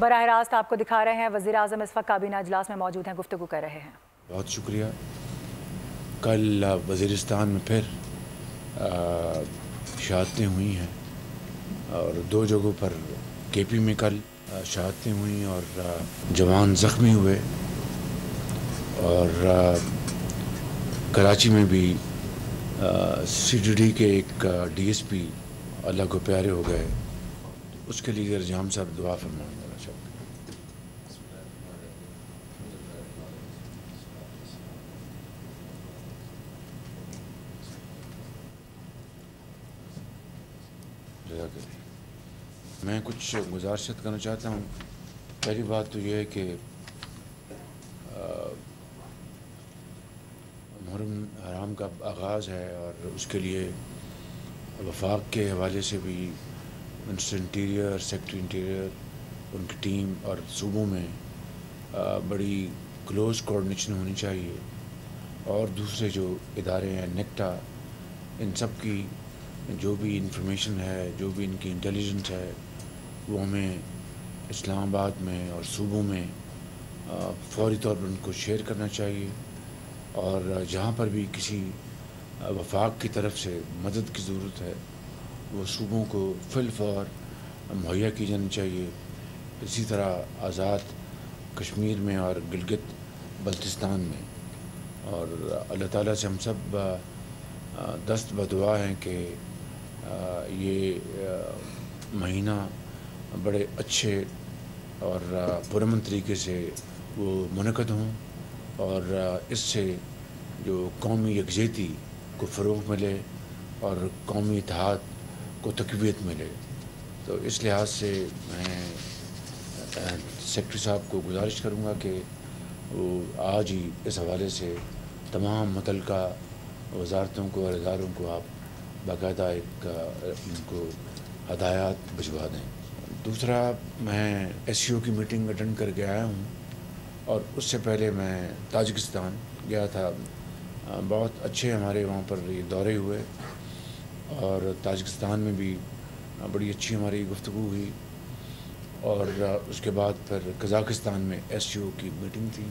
براہ راست آپ کو دکھا رہے ہیں، وزیر اعظم اس وقت کابینہ اجلاس میں موجود ہیں، گفتگو کر رہے ہیں۔ بہت شکریہ۔ کل وزیرستان میں پھر شہادتیں ہوئی ہیں اور 2 جگہوں پر کے پی میں کل شہادتیں ہوئیں اور جوان زخمی ہوئے، اور کراچی میں بھی سی ڈی ڈی کے ایک ڈی ایس پی اللہ کو پیارے ہو گئے۔ اس کے لیے جام صاحب دعا فرمائیں گے۔ میں کچھ گزارشت کرنا چاہتا ہوں۔ پہلی بات تو یہ ہے کہ محرم حرام کا آغاز ہے، اور اس کے لیے وفاق کے حوالے سے بھی منسٹر انٹیریئر، سیکرٹری انٹیریئر، ان کی ٹیم اور صوبوں میں بڑی کلوز کوآرڈینیشن ہونی چاہیے، اور دوسرے جو ادارے ہیں نیکٹا، ان سب کی جو بھی انفارمیشن ہے، جو بھی ان کی انٹیلیجنس ہے، وہ ہمیں اسلام آباد میں اور صوبوں میں فوری طور پر ان کو شیئر کرنا چاہیے، اور جہاں پر بھی کسی وفاق کی طرف سے مدد کی ضرورت ہے وہ صوبوں کو فی الفور مہیا کی جانی چاہیے۔ اسی طرح آزاد کشمیر میں اور گلگت بلتستان میں، اور اللہ تعالیٰ سے ہم سب دست بدعا ہیں کہ یہ مہینہ بڑے اچھے اور پرامن طریقے سے وہ منعقد ہوں، اور اس سے جو قومی یکجہتی کو فروغ ملے اور قومی اتحاد کو تقویت ملے۔ تو اس لحاظ سے میں سیکرٹری صاحب کو گزارش کروں گا کہ وہ آج ہی اس حوالے سے تمام متعلقہ وزارتوں کو اور اداروں کو آپ باقاعدہ ایک ان کو ہدایات بھجوا دیں۔ دوسرا، میں ایس سی او کی میٹنگ اٹینڈ کر کے آیا ہوں، اور اس سے پہلے میں تاجکستان گیا تھا۔ بہت اچھے ہمارے وہاں پر یہ دورے ہوئے، اور تاجکستان میں بھی بڑی اچھی ہماری گفتگو ہوئی، اور اس کے بعد پھر قزاقستان میں ایس سی او کی میٹنگ تھی،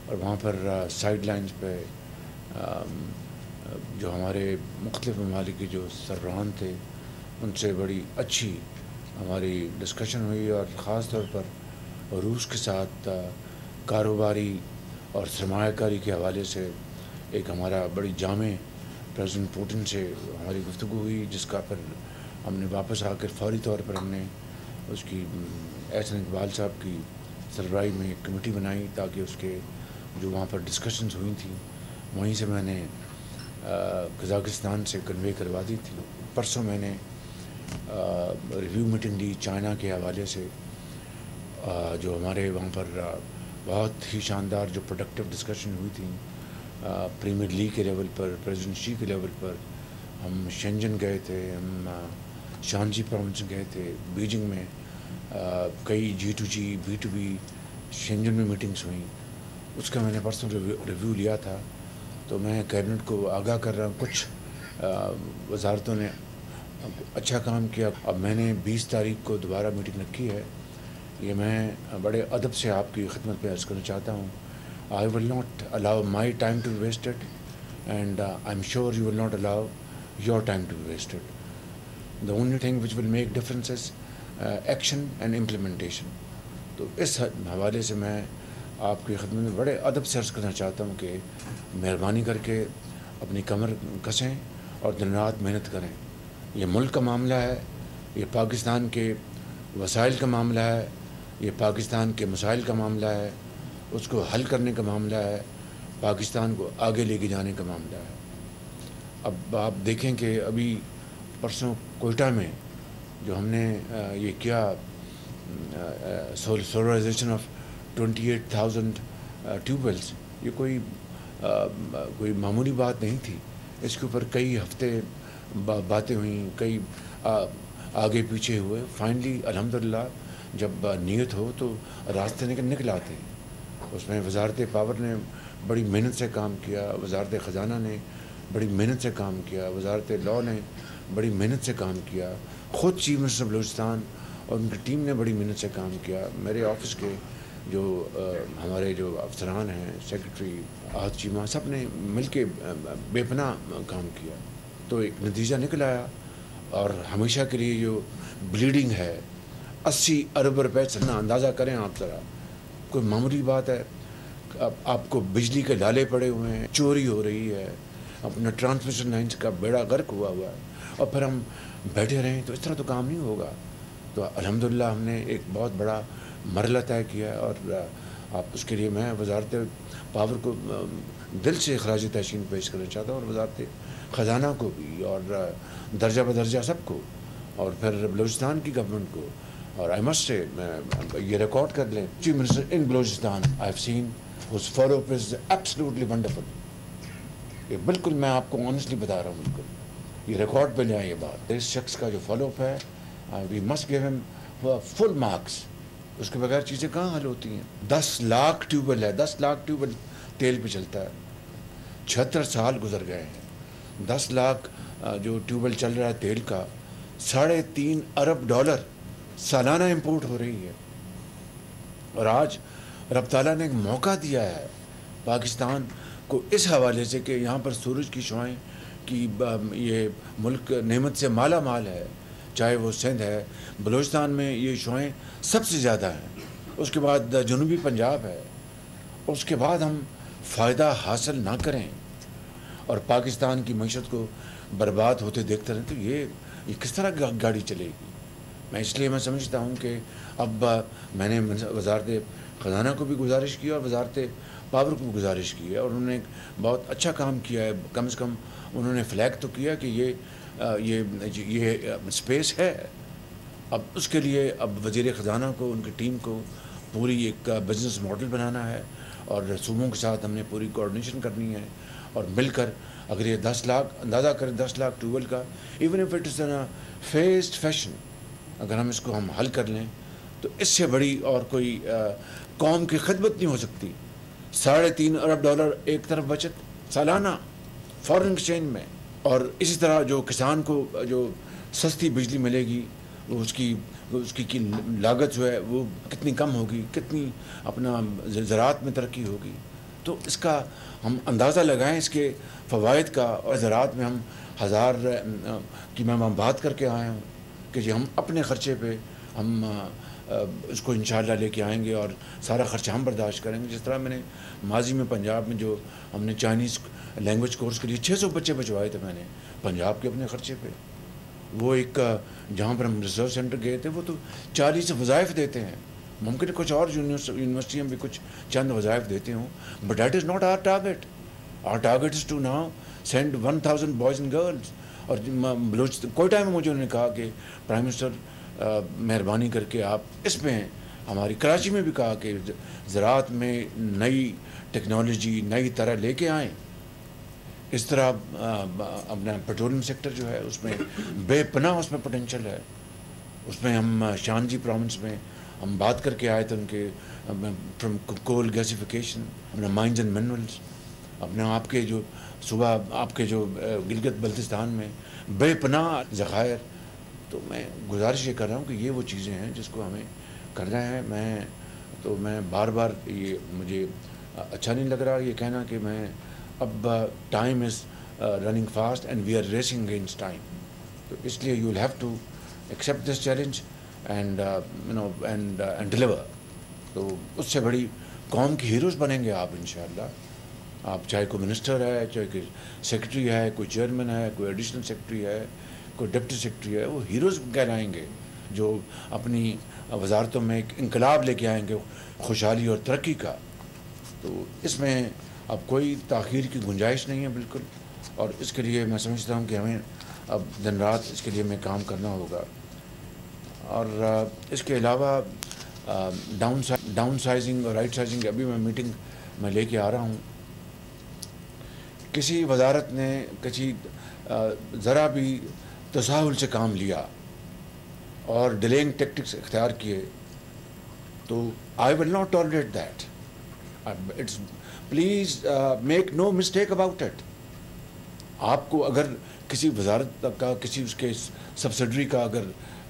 اور وہاں پر سائیڈ لائنز پہ جو ہمارے مختلف ممالک کے جو سربراہان تھے ان سے بڑی اچھی ہماری ڈسکشن ہوئی، اور خاص طور پر روس کے ساتھ کاروباری اور سرمایہ کاری کے حوالے سے ایک ہمارا بڑی جامع پریزیڈنٹ پوٹن سے ہماری گفتگو ہوئی، جس کا پھر ہم نے واپس آ کر فوری طور پر ہم نے اس کی احسن اقبال صاحب کی سربراہی میں ایک کمیٹی بنائی، تاکہ اس کے جو وہاں پر ڈسکشنز ہوئی تھیں وہیں سے میں نے قزاقستان سے کنوے کروا دی تھی۔ پرسوں میں نے ریویو میٹنگ لی چائنا کے حوالے سے، جو ہمارے وہاں پر بہت ہی شاندار جو پروڈکٹیو ڈسکشن ہوئی تھی پریمیئر لیگ کے لیول پر، پریزیڈنٹ شی کے لیول پر۔ ہم شینجن گئے تھے، ہم شانجی پروونس گئے تھے، بیجنگ میں کئی G2G B2B شینجن میں میٹنگز ہوئیں۔ اس کا میں نے پرسوں ریویو لیا تھا، تو میں کیبنٹ کو آگاہ کر رہا ہوں۔ کچھ وزارتوں نے اچھا کام کیا۔ اب میں نے 20 تاریخ کو دوبارہ میٹنگ رکھی ہے، یہ میں بڑے ادب سے آپ کی خدمت پہ عرض کرنا چاہتا ہوں۔ I will not allow my time to be wasted, and I'm sure you will not allow your time to be wasted. The only thing which will make difference is action and implementation. تو اس حوالے سے میں آپ کی خدمت میں بڑے ادب سے عرض کرنا چاہتا ہوں کہ مہربانی کر کے اپنی کمر کسیں اور دن رات محنت کریں۔ یہ ملک کا معاملہ ہے، یہ پاکستان کے وسائل کا معاملہ ہے، یہ پاکستان کے مسائل کا معاملہ ہے، اس کو حل کرنے کا معاملہ ہے، پاکستان کو آگے لے کے جانے کا معاملہ ہے۔ اب آپ دیکھیں کہ ابھی پرسوں کوئٹہ میں جو ہم نے یہ کیا سولرائزیشن آف 28,000 ٹیوب ویلس، یہ کوئی معمولی بات نہیں تھی۔ اس کے اوپر کئی ہفتے باتیں ہوئیں، کئی آگے پیچھے ہوئے۔ فائنلی الحمدللہ جب نیت ہو تو راستے نکل آتے ہیں۔ اس میں وزارت پاور نے بڑی محنت سے کام کیا، وزارت خزانہ نے بڑی محنت سے کام کیا، وزارت لاء نے بڑی محنت سے کام کیا، خود چیف منسٹر بلوچستان اور ان کی ٹیم نے بڑی محنت سے کام کیا. میرے آفس کے جو ہمارے جو افسران ہیں, سیکرٹری آہت چیمہ, سب نے مل کے بے پناہ کام کیا. تو ایک نتیجہ نکل آیا, اور ہمیشہ کے لیے جو بلیڈنگ ہے 80 ارب روپے چلنا, اندازہ کریں آپ ذرا, کوئی معمولی بات ہے؟ آپ کو بجلی کے ڈالے پڑے ہوئے ہیں, چوری ہو رہی ہے, اپنا ٹرانسمیشن لائنس کا بیڑا غرق ہوا ہے, اور پھر ہم بیٹھے رہیں تو اس طرح تو کام نہیں ہوگا. تو الحمدللہ ہم نے ایک بہت بڑا مرحلہ طے کیا ہے, اور آپ اس کے لیے میں وزارت پاور کو دل سے خراج تحسین پیش کرنا چاہتا ہوں, اور وزارت خزانہ کو بھی, اور درجہ بدرجہ سب کو, اور پھر بلوچستان کی گورنمنٹ کو. اور آئی مسٹ سے یہ ریکارڈ کر لیں, chief minister in Balochistan I have seen his follow up is absolutely wonderful. یہ بالکل میں آپ کو آنیسٹلی بتا رہا ہوں, بالکل یہ ریکارڈ پہ لے آئیں. یہ بات اس شخص کا جو فالو اپ ہے, وی مسٹ گیو ہم فل مارکس. اس کے بغیر چیزیں کہاں حل ہوتی ہیں؟ 10 لاکھ ٹیوب ویل ہے, 10 لاکھ ٹیوب ویل تیل پہ چلتا ہے. 76 سال گزر گئے ہیں. 10 لاکھ جو ٹیوب ویل چل رہا ہے تیل کا, $3.5 ارب سالانہ امپورٹ ہو رہی ہے. اور آج رب تعالیٰ نے ایک موقع دیا ہے پاکستان کو اس حوالے سے کہ یہاں پر سورج کی شعاعیں کی یہ ملک نعمت سے مالا مال ہے, چاہے وہ سندھ ہے, بلوچستان میں یہ شعاعیں سب سے زیادہ ہیں, اس کے بعد جنوبی پنجاب ہے. اس کے بعد ہم فائدہ حاصل نہ کریں اور پاکستان کی معیشت کو برباد ہوتے دیکھتے رہیں تو یہ کس طرح گاڑی چلے گی؟ اس لیے میں سمجھتا ہوں کہ اب میں نے وزارت خزانہ کو بھی گزارش کی اور وزارت پاور کو بھی گزارش کی ہے, اور انہوں نے بہت اچھا کام کیا ہے. کم سے کم انہوں نے فلیگ تو کیا کہ یہ اسپیس ہے. اب اس کے لیے اب وزیر خزانہ کو, ان کی ٹیم کو پوری ایک بزنس ماڈل بنانا ہے, اور صوبوں کے ساتھ ہم نے پوری کوآرڈینیشن کرنی ہے, اور مل کر اگر یہ 10 لاکھ اندازہ کریں, 10 لاکھ ٹیوبویل کا, even if it is in phased fashion, اگر ہم اس کو ہم حل کر لیں تو اس سے بڑی اور کوئی قوم کی خدمت نہیں ہو سکتی. $3.5 ارب ایک طرف بچت سالانہ فارن ایکسچینج میں, اور اسی طرح جو کسان کو جو سستی بجلی ملے گی, اس کی لاگت جو ہے وہ کتنی کم ہوگی, کتنی اپنا زراعت میں ترقی ہوگی. تو اس کا ہم اندازہ لگائیں, اس کے فوائد کا. اور زراعت میں ہم 1000 کی میں بات کر کے آیا ہوں کہ جی ہم اپنے خرچے پہ ہم اس کو انشاءاللہ لے کے آئیں گے, اور سارا خرچہ ہم برداشت کریں گے. جس طرح میں نے ماضی میں پنجاب میں جو ہم نے چائنیز لینگویج کورس کے لیے 600 بچے بچوائے تھے میں نے پنجاب کے اپنے خرچے پہ. وہ ایک جہاں پر ہم ریسرچ سینٹر گئے تھے, وہ تو 40 وظائف دیتے ہیں. ممکن ہے کچھ اور یونیورسٹیاں بھی کچھ چند وظائف دیتے ہوں, but that is not our target. Our target is to now send 1000 boys and girls. اور کوئٹہ میں مجھے انہوں نے کہا کہ پرائم منسٹر مہربانی کر کے آپ اس میں, ہماری کراچی میں بھی کہا کہ زراعت میں نئی ٹیکنالوجی نئی طرح لے کے آئیں. اس طرح اپنا پیٹرولیم سیکٹر جو ہے اس میں بے پناہ اس میں پوٹینشیل ہے. اس میں ہم شانجی پروونس میں ہم بات کر کے آئے تھے ان کے فرام کول گیسیفیکیشن, اپنا مائنز اینڈ منرلس, اپنا آپ کے جو صوبہ آپ کے جو گلگت بلتستان میں بے پناہ ذخائر. تو میں گزارش یہ کر رہا ہوں کہ یہ وہ چیزیں ہیں جس کو ہمیں کرنا ہے. میں بار بار یہ مجھے اچھا نہیں لگ رہا یہ کہنا کہ میں اب time is running fast and we are racing against time. تو اس لیے you will have to accept this challenge and deliver. تو اس سے بڑی قوم کی ہیروز بنیں گے آپ انشاءاللہ. آپ چاہے کوئی منسٹر ہے, چاہے کوئی سیکرٹری ہے, کوئی چیئرمین ہے, کوئی ایڈیشنل سیکرٹری ہے, کوئی ڈپٹی سیکرٹری ہے, وہ ہیروز کہلائیں گے جو اپنی وزارتوں میں ایک انقلاب لے کے آئیں گے خوشحالی اور ترقی کا. تو اس میں اب کوئی تاخیر کی گنجائش نہیں ہے بالکل. اور اس کے لیے میں سمجھتا ہوں کہ ہمیں اب دن رات اس کے لیے میں کام کرنا ہوگا. اور اس کے علاوہ ڈاؤن سائزنگ اور رائٹ سائزنگ ابھی میں میٹنگ میں لے کے آ رہا ہوں. کسی وزارت نے کسی ذرا بھی تساہل سے کام لیا اور ڈیلینگ ٹیکٹکس اختیار کیے تو I will not tolerate that. It's please make no mistake about it. آپ کو اگر کسی وزارت کا کسی اس کے سبسڈری کا اگر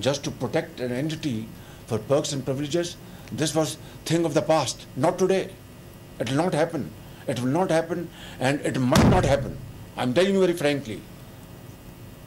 just to protect an entity for perks and privileges, this was thing of the past, not today. It will not happen. It will not happen and it might not happen. I'm telling you very frankly.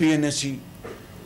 PNSC,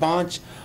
$5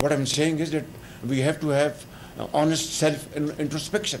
What I'm saying is that we have to have honest self introspection,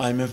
IMF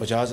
50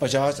50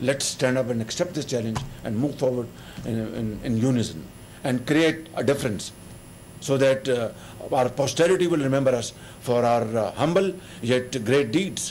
let's stand up and accept this challenge and move forward in unison and create a difference so that our posterity will remember us for our humble yet great deeds.